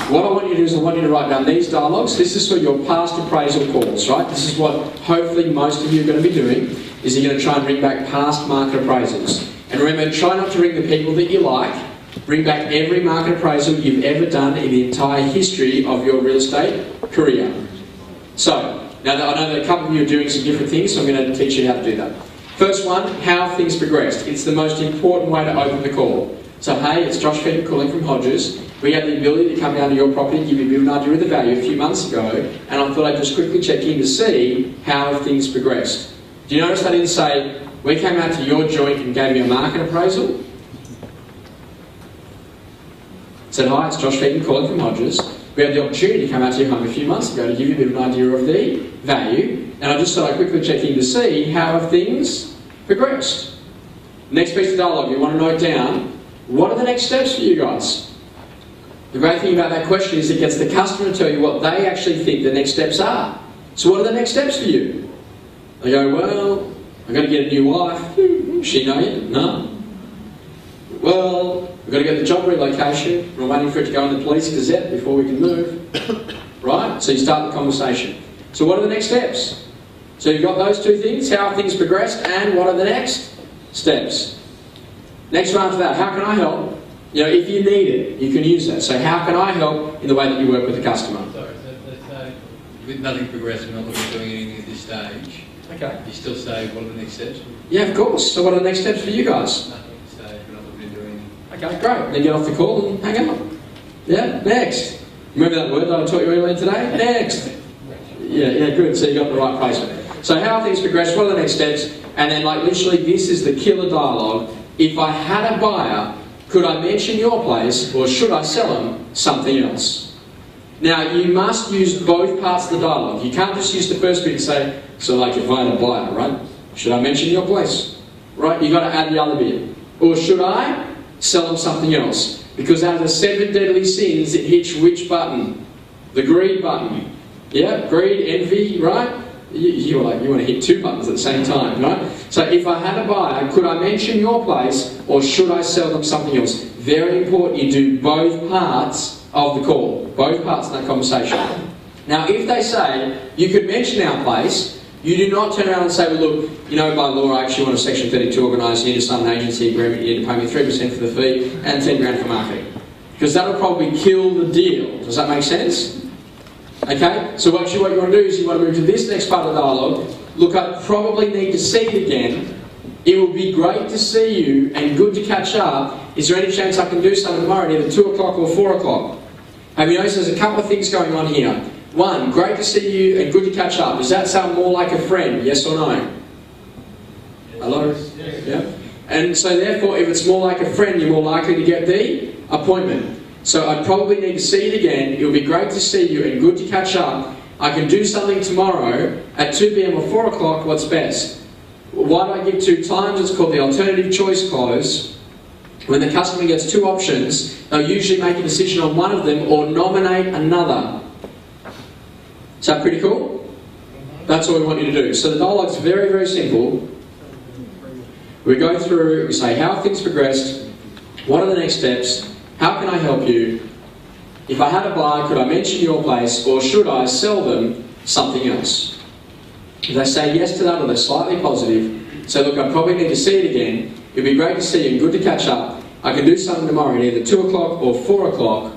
what I want you to do is I want you to write down these dialogues. This is for your past appraisal calls, right? This is what hopefully most of you are going to be doing, is you're going to try and bring back past market appraisals. And remember, try not to ring the people that you like. Bring back every market appraisal you've ever done in the entire history of your real estate career. So, now I know that a couple of you are doing some different things, so I'm going to teach you how to do that. First one, how things progressed. It's the most important way to open the call. So, hey, it's Josh Phegan calling from Hodges. We had the ability to come down to your property and give you a bit of an idea of the value a few months ago, and I thought I'd just quickly check in to see how have things progressed. Do you notice I didn't say, we came out to your joint and gave you a market appraisal? Said, hi, it's Josh Phegan calling from Hodges. We had the opportunity to come out to your home a few months ago to give you a bit of an idea of the value, and I just thought I'd quickly check in to see how have things progressed. Next piece of dialogue, you want to note down, what are the next steps for you guys? The great thing about that question is it gets the customer to tell you what they actually think the next steps are. So what are the next steps for you? They go, well, I've got to get a new wife. She know you? No. Well, we've got to get the job relocation. We're waiting for it to go in the police gazette before we can move. Right? So you start the conversation. So what are the next steps? So you've got those two things, how have things progressed, and what are the next steps? Next one after that, how can I help? You know, if you need it, you can use that. So how can I help in the way that you work with the customer? Sorry, so with nothing progressed, we're not looking at doing anything at this stage. Okay. You still say, what are the next steps? Yeah, of course. So what are the next steps for you guys? Nothing. So we're not looking at doing anything. Okay, great. Then get off the call and hang up. Yeah, next. Remember that word that I taught you earlier today? Next. Yeah, good. So you got the right placement. So how have things progressed? What are the next steps? And then, like, literally, this is the killer dialogue. If I had a buyer, could I mention your place, or should I sell them something else? Now, you must use both parts of the dialogue. You can't just use the first bit and say, so like if I had a buyer, right? Should I mention your place? Right? You've got to add the other bit. Or should I sell them something else? Because out of the 7 deadly sins, it hits which button? The greed button. Yeah? Greed, envy, right? You want to hit 2 buttons at the same time, right? So if I had a buyer, could I mention your place, or should I sell them something else? Very important you do both parts of the call, both parts of that conversation. Now if they say, you could mention our place, you do not turn around and say, well look, you know, by law I actually want a Section 32 organised, you need to sign an agency agreement, you need to pay me 3% for the fee, and 10 grand for marketing. Because that'll probably kill the deal. Does that make sense? Okay, so what you want to do is you want to move to this next part of the dialogue. Look, I probably need to see it again. It would be great to see you and good to catch up. Is there any chance I can do something tomorrow, either 2 o'clock or 4 o'clock? Have you noticed there's a couple of things going on here? One, great to see you and good to catch up. Does that sound more like a friend, yes or no? Hello? Yeah. And so therefore, if it's more like a friend, you're more likely to get the appointment. So I'd probably need to see it again. It would be great to see you and good to catch up. I can do something tomorrow at 2 p.m. or 4 o'clock, what's best? Why do I give 2 times? It's called the alternative choice clause. When the customer gets 2 options, they'll usually make a decision on one of them or nominate another. Is that pretty cool? That's what we want you to do. So the dialogue's very, very simple. We go through, we say, how have things progressed? What are the next steps? How can I help you? If I had a buyer, could I mention your place, or should I sell them something else? If they say yes to that, or they're slightly positive, say, look, I probably need to see it again. It'd be great to see you and good to catch up. I can do something tomorrow at either 2 o'clock or 4 o'clock.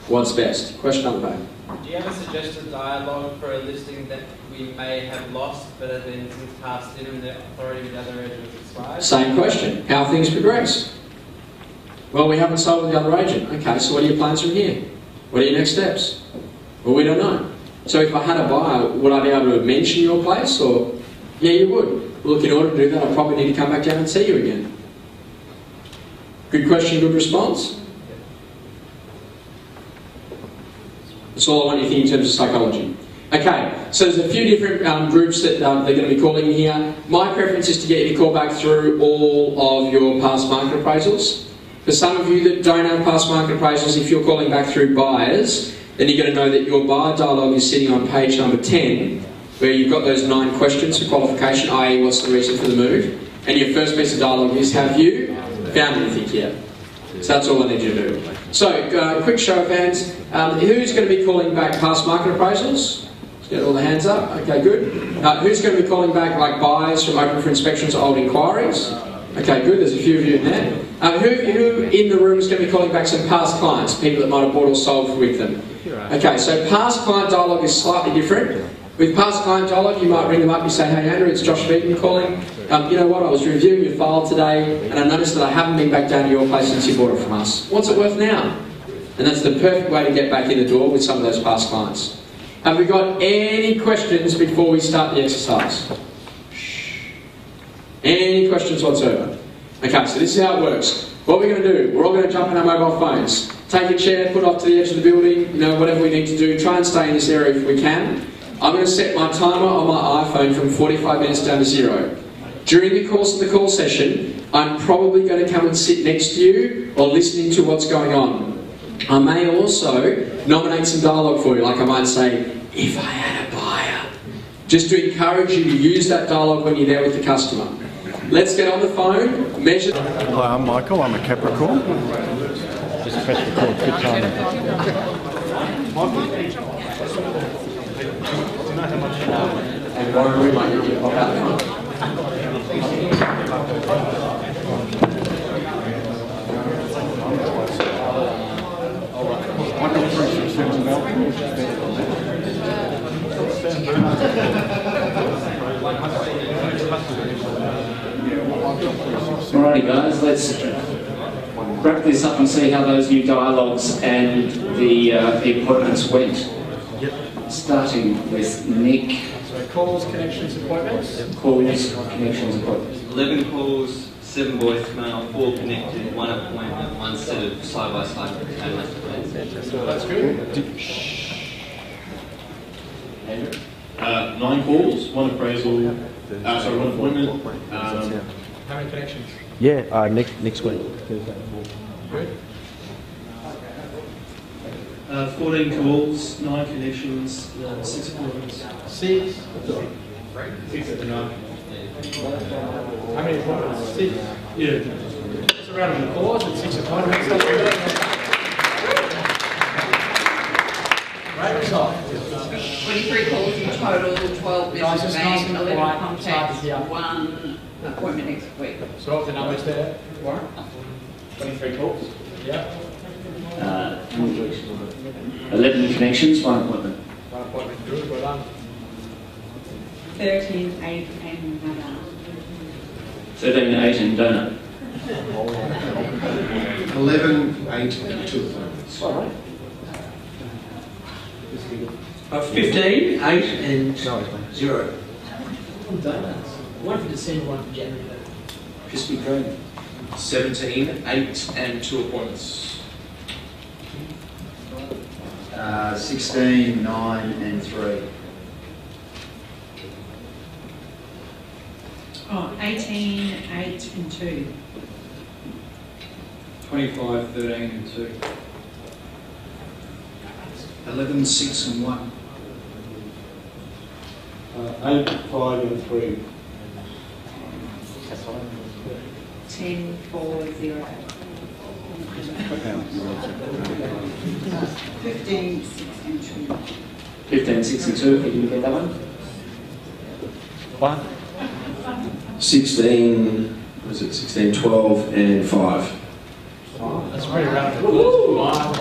What's best? Question number 8. Do you have a suggested dialogue for a listing that we may have lost, but has been since passed in and the authority with the other agent has expired? Same question. How have things progressed? Well, we haven't sold with the other agent. Okay, so what are your plans from here? What are your next steps? Well, we don't know. So if I had a buyer, would I be able to mention your place? Or, yeah, you would. Well, look, in order to do that, I probably need to come back down and see you again. Good question, good response? That's all I want you to think in terms of psychology. Okay, so there's a few different groups that they're going to be calling here. My preference is to get you to call back through all of your past market appraisals. For some of you that don't have past market appraisals, if you're calling back through buyers, then you're going to know that your buyer dialogue is sitting on page number 10, where you've got those 9 questions for qualification, i.e. what's the reason for the move. And your first piece of dialogue is, have you found anything yet? So that's all I need you to do. So, quick show of hands. Who's going to be calling back past market appraisals? Let's get all the hands up. Okay, good. Who's going to be calling back like buys from open for inspections or old inquiries? Okay, good. There's a few of you in there. Who in the room is going to be calling back some past clients, people that might have bought or sold with them? Okay, so past client dialogue is slightly different. With past client dialogue, you might ring them up and say, hey Andrew, it's Josh Phegan calling. You know what, I was reviewing your file today and I noticed that I haven't been back down to your place since you bought it from us. What's it worth now? And that's the perfect way to get back in the door with some of those past clients. Have we got any questions before we start the exercise? Any questions whatsoever? Okay, so this is how it works. What we're going to do, we're all going to jump on our mobile phones. Take a chair, put it off to the edge of the building, you know, whatever we need to do. Try and stay in this area if we can. I'm going to set my timer on my iPhone from 45 minutes down to 0. During the course of the call session, I'm probably going to come and sit next to you or listening to what's going on. I may also nominate some dialogue for you, like I might say, if I had a buyer. Just to encourage you to use that dialogue when you're there with the customer. Let's get on the phone, measure... Hi, I'm Michael, I'm a Capricorn. Just press record, good timing. And Warren, we might need you to pop out front. Alrighty guys, let's wrap this up and see how those new dialogues and the appointments went. Starting with Nick. So calls, connections, appointments? Calls, connections, appointments. 11 calls, 7 voicemail, 4 connected, 1 appointment, 1 set of side-by-side plans. So that's good. Andrew? 9 calls, 1 appraisal, 1 appointment. How many connections? Yeah, next week. Good. 14 calls, 9 connections, 6 appointments. 6. 6 to 9. How many appointments? 6. Yeah. It's a round of applause and 6 appointments. Great result. 23 calls in total, 12 business bank, 11 contacts, 1 appointment next week. So what are the numbers there, Warren? 23 calls? Yeah. 11 connections, 1 appointment. 1 appointment, good, well done. 13, 8 and none. 13, 8 and donut. 11, 8 and 2 appointments. Alright. 15, 8 and 0. Donuts. 1 for December, 1 for January. Krispy Kreme. 17, 8 and 2 appointments. 16, 9 and 3. 18, 8 and 2. 25, 13 and 2. 11, 6 and 1. 8, 5 and 3. 10, 4, 0. 15, 6 and 2. 15, 6 and 2, can you get that one? 16, was it 16, 12 and 5. That's a pretty round of applause.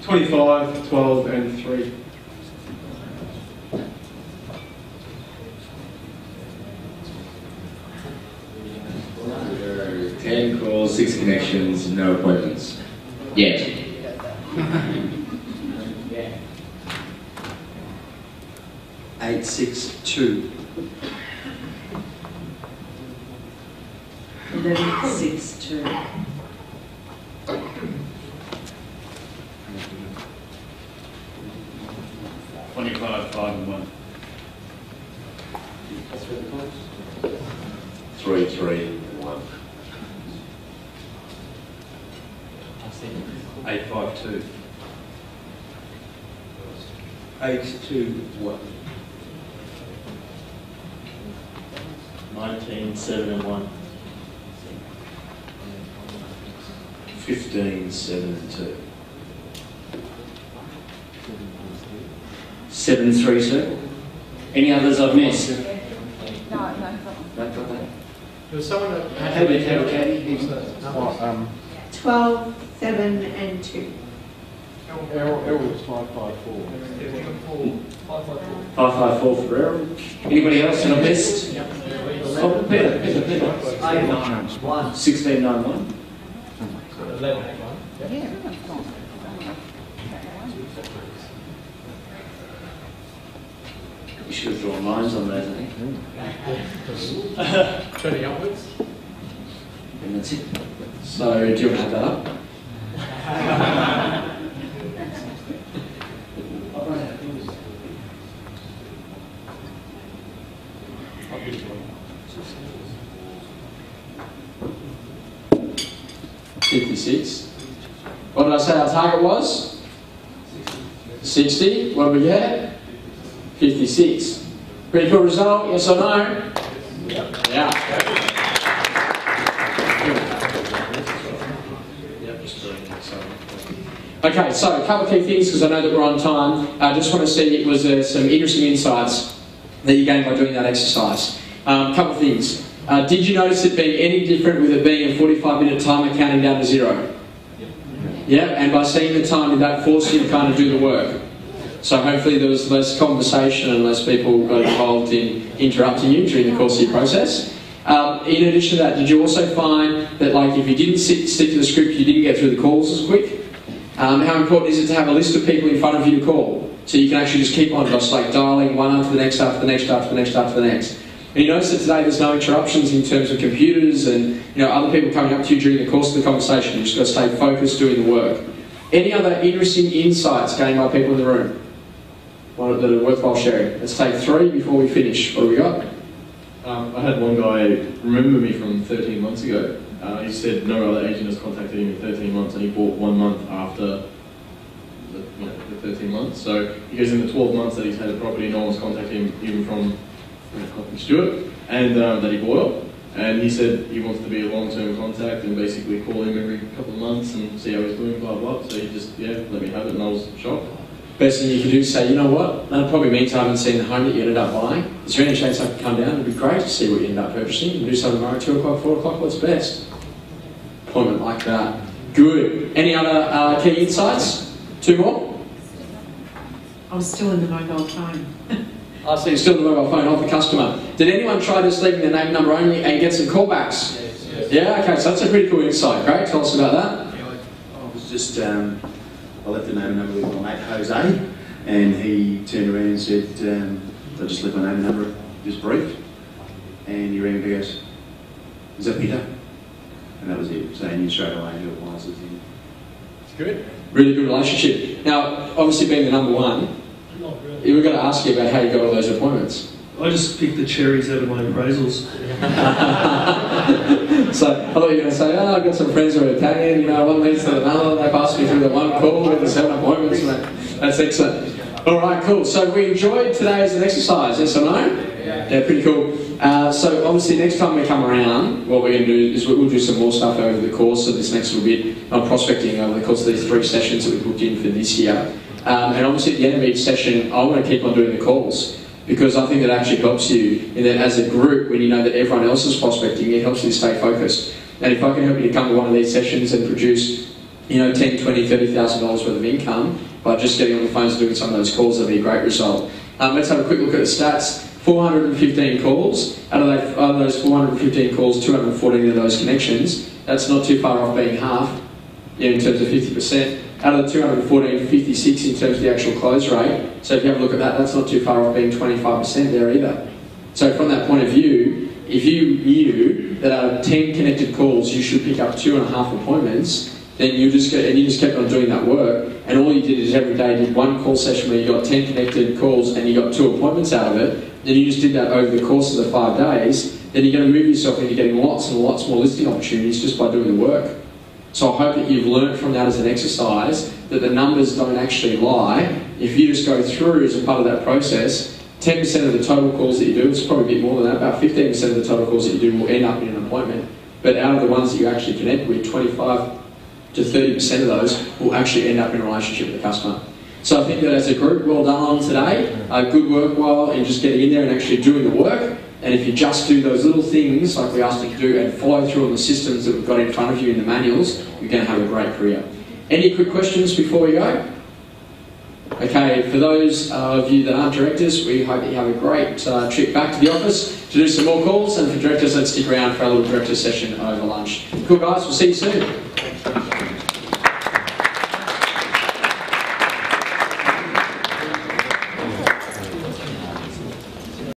25, 12 and 3. 10 calls, 6 connections, no appointments. Yet. Yeah. 8, 6, 2. 11, 6, 2. 25, 5 and 1. 3, 3 and 1. 8, 5, 2. 8, 2, 1. 19, 7 and 1. 15, 7 and 2. 7, 3, 2. Any others I've missed? No, got that. There was someone that How about Katie? 12, 7 and 2. L was 554. 554 for Errol. Anybody else that I've missed? Oh, Peter. 1691. 11. You should have drawn lines on those, I think. 20 upwards. And that's it. So, do you want to add that up? 56. What did I say our target was? 60. What did we get? 56. Pretty cool result, yes or no? Yeah. Okay, so a couple of key things because I know that we're on time. I just want to see it was some interesting insights that you gained by doing that exercise. Couple of things. Did you notice it being any different with it being a 45-minute timer counting down to 0? Yeah, and by seeing the time, did that force you to kind of do the work? So hopefully there was less conversation and less people got involved in interrupting you during the course of your process. In addition to that, did you also find that like if you didn't stick to the script, you didn't get through the calls as quick? How important is it to have a list of people in front of you to call? So you can actually just keep on just like dialing one after the next, after the next, after the next, after the next. And you notice that today there's no interruptions in terms of computers and other people coming up to you during the course of the conversation. You've just got to stay focused doing the work. Any other interesting insights gained by people in the room that are worthwhile sharing? Let's take 3 before we finish. What do we got? I had one guy remember me from 13 months ago. He said no other agent has contacted him in 13 months, and he bought 1 month after the 13 months. So he goes in the 12 months that he's had a property, no one's contacted him, even from Stuart, and that he bought it. And he said he wants to be a long-term contact and basically call him every couple of months and see how he's doing, blah, blah. So he just, let me have it, and I was shocked. Best thing you can do is say, you know what, that probably means I haven't seen the home that you ended up buying. Is there any chance I could come down? It'd be great to see what you end up purchasing. You can do something tomorrow, 2 o'clock, 4 o'clock, what's best? Appointment like that. Good. Any other key insights? 2 more? I was still in the mobile phone. I see you're still on the mobile phone of the customer. Did anyone try just leaving the name and number only and get some callbacks? Yes. Yeah, okay, so that's a pretty cool insight. Great, tell us about that. I was just, I left the name and number with my mate Jose, and he turned around and said, I just left my name and number, just brief, and he rang me and goes, is that Peter? And that was it. So he knew straight away who it was. It's good. Really good relationship. Now, obviously being the number one, we've got to ask you about how you got all those appointments. I just picked the cherries out of my appraisals. So I thought you were going to say, oh, I've got some friends who are Italian, one leads to another, they passed me through the one call with the 7 appointments. That's excellent. All right, cool. So we enjoyed today as an exercise, yes or no? Yeah, pretty cool. So obviously next time we come around, what we're going to do is we'll do some more stuff over the course of this next little bit on prospecting over the course of these 3 sessions that we booked in for this year. And obviously at the end of each session, I want to keep on doing the calls because I think that actually helps you in that as a group, when you know that everyone else is prospecting, it helps you to stay focused. And if I can help you to come to one of these sessions and produce, $10, $20, $30,000 worth of income by just getting on the phones and doing some of those calls, that'd be a great result. Let's have a quick look at the stats. 415 calls. Out of those 415 calls, 214 of those connections. That's not too far off being half, in terms of 50%. Out of the 214, 56 in terms of the actual close rate. So if you have a look at that, that's not too far off being 25% there either. So from that point of view, if you knew that out of 10 connected calls, you should pick up 2.5 appointments, then you just kept on doing that work, and all you did is every day did 1 call session where you got 10 connected calls and you got 2 appointments out of it, then you just did that over the course of the 5 days, then you're going to move yourself into getting lots and lots more listing opportunities just by doing the work. So I hope that you've learned from that as an exercise that the numbers don't actually lie. If you just go through as a part of that process, 10% of the total calls that you do, it's probably a bit more than that, about 15% of the total calls that you do will end up in an appointment. But out of the ones that you actually connect with, 25% to 30% of those will actually end up in a relationship with the customer. So I think that as a group, well done on today. Good work while in just getting in there and actually doing the work. And if you just do those little things like we asked you to do and follow through on the systems that we've got in front of you in the manuals, you're going to have a great career. Any quick questions before we go? Okay, for those of you that aren't directors, we hope that you have a great trip back to the office to do some more calls, and for directors, let's stick around for a little director session over lunch. Cool guys, we'll see you soon.